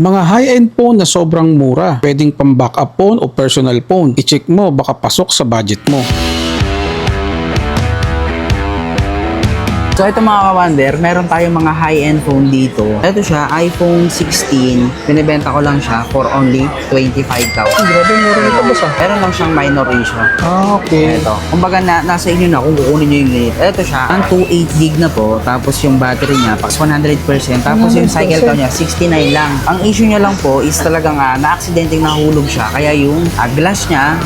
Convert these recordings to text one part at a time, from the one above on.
Mga high-end phone na sobrang mura. Pwedeng pang backup phone o personal phone. I-check mo baka pasok sa budget mo. So ito mga ka-wonder, meron tayong mga high-end phone dito. Ito siya, iPhone 16. Binibenta ko lang siya for only 25,000. Grabe, mura nito boss ah. Meron lang siyang minor issue. Okay. Ito. Kumbaga nasa inyo na kung kukunin nyo yung unit. Ito siya, ang 28 gig na po. Tapos yung battery niya, pas 100%. Tapos yung cycle count niya, 69 lang. Ang issue niya lang po is talagang na-aksidenteng nahulog siya. Kaya yung glass niya,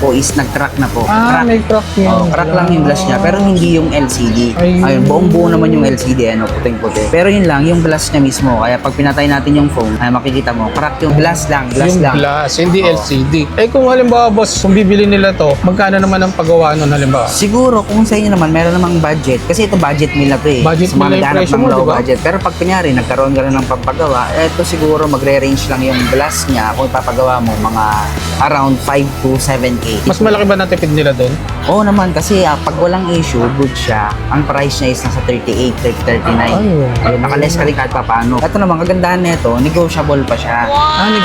po is nag-crack na po. May crack yun. Oh, crack lang yung glass niya, pero hindi yung LCD. Ayun, buong-buo naman yung LCD, puting-puti. Pero yun lang, yung glass niya mismo. Kaya pag pinatay natin yung phone, ay makikita mo, crack yung glass lang. Yung glass, hindi LCD. Eh kung halimbawa boss, kung bibili nila to, magkano naman ang paggawa nun halimbawa? Siguro, kung sa inyo naman, meron namang budget. Kasi ito budget meal na to eh. Budget sa mga meal na yung naghanap presyo ng mo, low diba? budget. Pero pag kunyari, nagkaroon ka na ng pampagawa, ito siguro magre-range lang yung glass niya kung ipapagawa mo, mga around 5 to 7K. Mas malaki ba natipid nila doon? Oo naman, kasi pag walang issue, good siya. Ang price niya is nasa 38, 39. Ayun, naka-less ka rin kahit paano. Ito naman, kagandahan nito, negotiable pa siya.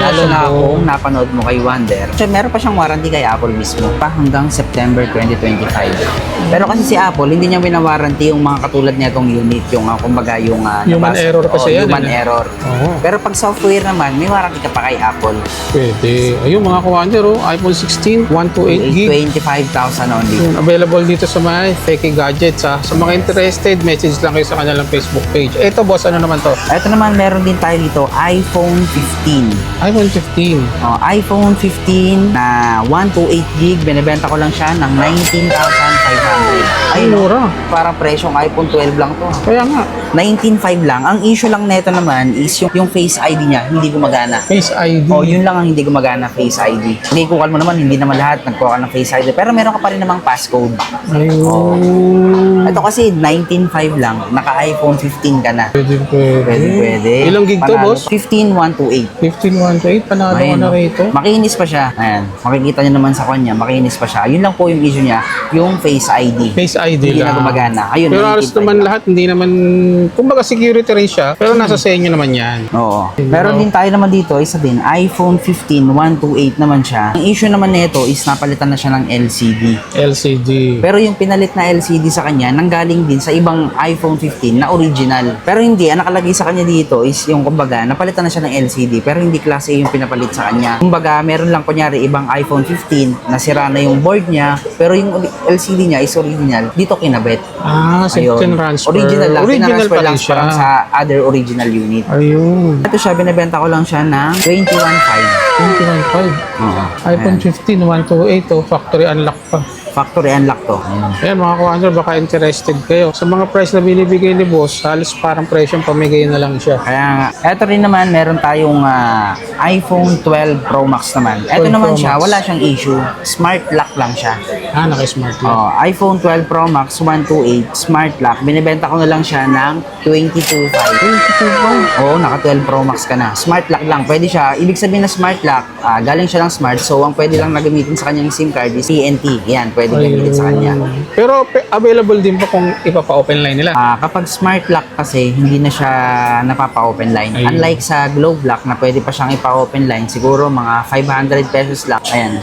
Lalo na kung napanood mo kay Wonder. So, meron pa siyang warranty kay Apple mismo pa hanggang September 2025. Pero kasi si Apple, hindi niya wina-warranty yung mga katulad nitong unit, yung kumbaga yung Human nabasa. error kasi yan. Human error. Oo. Pero pag software naman, may warranty ka pa kay Apple. Pwede. Ayun mga ka-wonder, iPhone 16, 128 gig. 25,000 only. Yun, available dito sa mga Feki Gadgets ha. Sa mga interested, message lang kayo sa kanilang Facebook page. Ito boss, ano naman to? Ito naman, meron din tayo dito, iPhone 15. iPhone 15. iPhone 15 na 128 gig, binibenta ko lang siya ng 19,500. Ay, Mura. Parang presyong iPhone 12 lang to. Kaya nga, 19,500 lang. Ang issue lang nito naman is yung Face ID niya, hindi gumagana. Face ID. Yun lang ang hindi gumagana, Face ID. Hindi ko mo naman, hindi naman lahat nagkuha ka ng Face ID. Pero meron ka pa rin namang passcode. Ayun. Ito kasi 19,500 lang, naka-iPhone 15 ka na. Pwede. Ilang gig to, Panalo. boss? 15,128. 15, 128. Panalo ka na rito. Makinis pa siya. Ayan. Makikita nyo naman sa kanya, makinis pa siya. Yun lang po yung issue niya, yung Face ID. Face ID Hindi lang. na gumagana. Ayun, Pero halos 19,500 naman lang. lahat, hindi naman, kumbaga security rin siya, pero nasa sa inyo naman yan. Oo. Meron din tayo naman dito, isa din, iPhone 15 128 naman siya. Ang issue naman nito is napalitan na siya ng LCD. LCD. Pero yung pinalit na LCD sa kanya, nanggaling din sa ibang iPhone 15 na original. Pero hindi, ang nakalagay sa kanya dito is yung kumbaga, napalitan na siya ng LCD, pero hindi klase yung pinapalit sa kanya. Kumbaga, meron lang kunyari ibang iPhone 15, nasira na yung board niya, pero yung LCD niya is original. Dito kinabit. Second transfer. Original lang. Original Tinransfer pa lang rin siya. parang sa other original unit. Ayun. Ito siya, binibenta ko lang siya ng 21,500. 21.5. Oo. iPhone 15, 128. Factory unlock pa. Factory unlock to. Ayan. Ayan mga ka-wonder, baka interested kayo. Sa mga price na binibigay ni boss, halos parang presyong pamigay na lang siya. Kaya nga, eto rin naman, meron tayong iPhone 12 Pro Max naman. 12 Eto naman Pro siya, Max. wala siyang issue. Smart lock lang siya. Naka-smart lang. iPhone 12 Pro Max 128 Smart lock. Binibenta ko na lang siya ng 22,500. 22.5. Oo, naka 12 Pro Max ka na. Smart lock lang. Pwede siya. Ibig sabihin na smart lock, galing siya ng smart. So, ang pwede lang nagamitin sa kanyang SIM card is TNT. Yan, pwede gamitin sa kanya. Pero available din pa kung ipapa-open line nila. Kapag smart lock kasi, hindi na siya napapa-open line. Ayun. Unlike sa Globe Lock na pwede pa siyang ipa-open line, siguro mga 500 pesos lang. Ayan,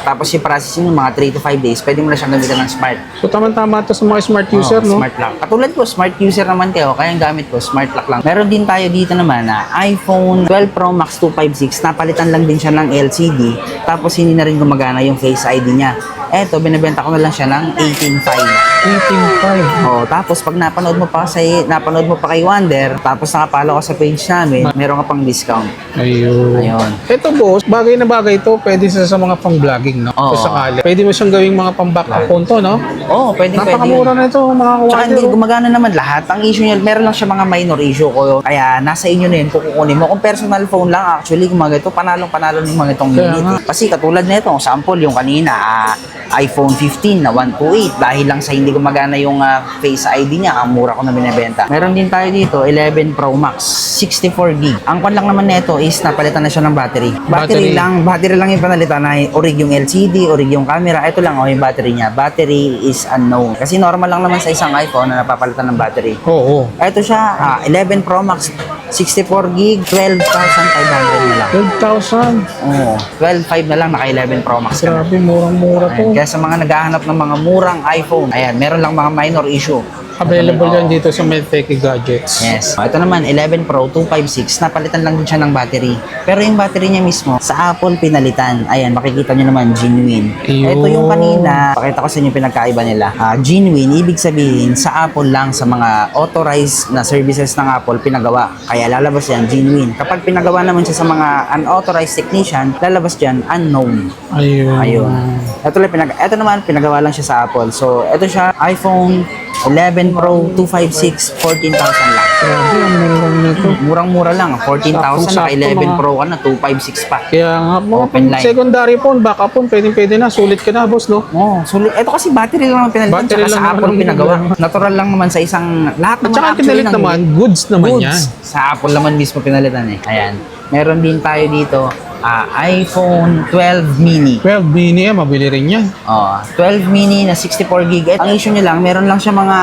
tapos yung processing mga 3 to 5 days, pwede mo na siyang gamitin ng smart. So tama-tama to sa mga smart user, no? Smart lock. Katulad ko, smart user naman kayo, kaya ang gamit ko, smart lock lang. Meron din tayo dito naman na iPhone 12 Pro Max 256, napalitan lang din siya ng LCD, tapos hindi na rin gumagana yung Face ID niya. Eto, binibenta ko na lang siya ng 18,500. 18.5. Tapos pag napanood mo pa kay Wonder, tapos nakapalo ka sa page namin, meron ka pang discount. Ayun. Ito boss, bagay na bagay to, pwede sa mga pang-vlogging, no? Oo. Kung sakali. Pwede mo siyang gawing mga pang-backup phone to, no? Oo, pwede. Napakamura na ito, mga Tsaka hindi ka-wonder. gumagana naman lahat. Ang issue niya, meron lang siya mga minor issue ko. Kaya nasa inyo na yun kung kukunin mo. Kung personal phone lang, actually, kung mga ito, panalong-panalo ng mga itong Kaya unit. nga. Kasi katulad nito, sample, yung kanina, iPhone iPhone 15 na 128 dahil lang sa hindi gumagana yung Face ID niya, ang mura ko na binebenta. Meron din tayo dito, 11 Pro Max, 64 gig. Ang kwan lang naman nito is napalitan na siya ng battery. Battery lang yung panalitan na orig yung LCD, orig yung camera. Ito lang yung battery niya. Battery is unknown. Kasi normal lang naman sa isang iPhone na napapalitan ng battery. Oo. Ito siya, 11 Pro Max, 64 gig, 12,500 na lang. 12,000. Oo, 12,500 na lang, naka 11 Pro Max ka na. Grabe, murang-mura to. Ayan, kaya sa mga naghahanap ng mga murang iPhone, ayan, meron lang mga minor issue. Available yan dito sa Medtech Gadgets. Yes. Ito naman, 11 Pro 256, napalitan lang din siya ng battery. Pero yung battery niya mismo, sa Apple pinalitan. Ayan, makikita nyo naman, genuine. Ayun. Ito yung kanina, pakita ko sa inyo yung pinagkaiba nila. Genuine, ibig sabihin, sa Apple lang, sa mga authorized na services ng Apple, pinagawa. Kaya lalabas yan, genuine. Kapag pinagawa naman siya sa mga unauthorized technician, lalabas dyan, unknown. Ayun. Ito naman, pinagawa lang siya sa Apple. So, ito siya, iPhone 11 Pro 256, 14,000 lang. Grabe, ang murang nito. Murang-mura lang, 14,000 na Saktong-sakto, 11 mga- Pro ka na, 256 pa. Kaya nga, mga Open line. secondary phone, backup phone, pwede na. Sulit ka na, boss, no? Oh, so ito kasi battery lang naman pinalitan, Battery tsaka lang sa naman Apple ang pinagawa. pinagawa. Natural lang naman sa isang, lahat At naman saka actually pinalit ng naman, goods naman goods. yan. Sa Apple naman mismo pinalitan eh. Ayan. Meron din tayo dito, iPhone 12 mini. 12 mini, mabili rin yan. 12 mini na 64 gig. Ang issue niya lang, meron lang siya mga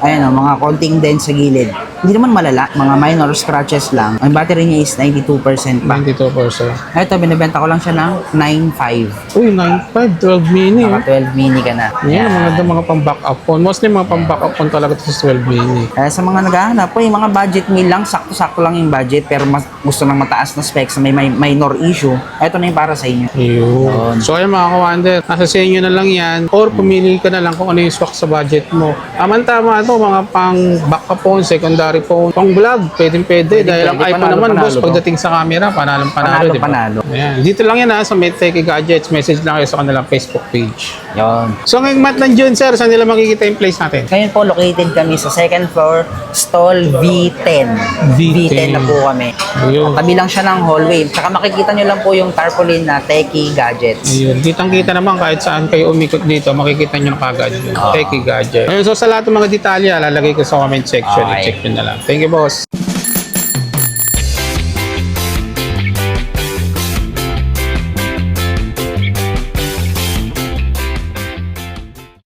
mga konting dent sa gilid. Hindi naman malala, mga minor scratches lang. Ang battery niya is 92% pa. 92%. Ito, binibenta ko lang siya ng 9.5. Uy, 9.5, 12 mini. Naka 12 mini ka na. Yan, mga pang-backup phone. Mostly mga pang-backup phone talaga ito sa 12 mini. Kaya sa mga naghahanap po, yung mga budget meal lang, sakto-sakto lang yung budget, pero gusto ng mataas na specs, may minor issue, ito na yung para sa inyo. Ayun. So ayun mga ka-wonder, nasa sa inyo na lang yan or pumili ka na lang kung ano yung swak sa budget mo. Tama ito, mga pang-backup phone, secondary phone, pang-vlog, pwede. Dahil ang iPhone naman, boss, pagdating sa camera, panalo, di ba? Panalo. Ayan. Dito lang yan sa Medtech Gadgets. Message lang kayo sa kanilang Facebook page. Yun. So ngayong month ng June, sir, saan nila makikita yung place natin? Ngayon po, located kami sa second floor, stall V10. V10 na po kami. Ayun. Tabi lang siya ng hallway. Tsaka makikita nyo lang po yung tarpaulin na Techie Gadgets. Ayun, kitang-kita naman kahit saan kayo umikot dito, makikita nyo kagad yung Techie Gadget. Ayun, so sa lahat ng mga detalye, lalagay ko sa comment section. Okay. I-check nyo na lang. Thank you, boss.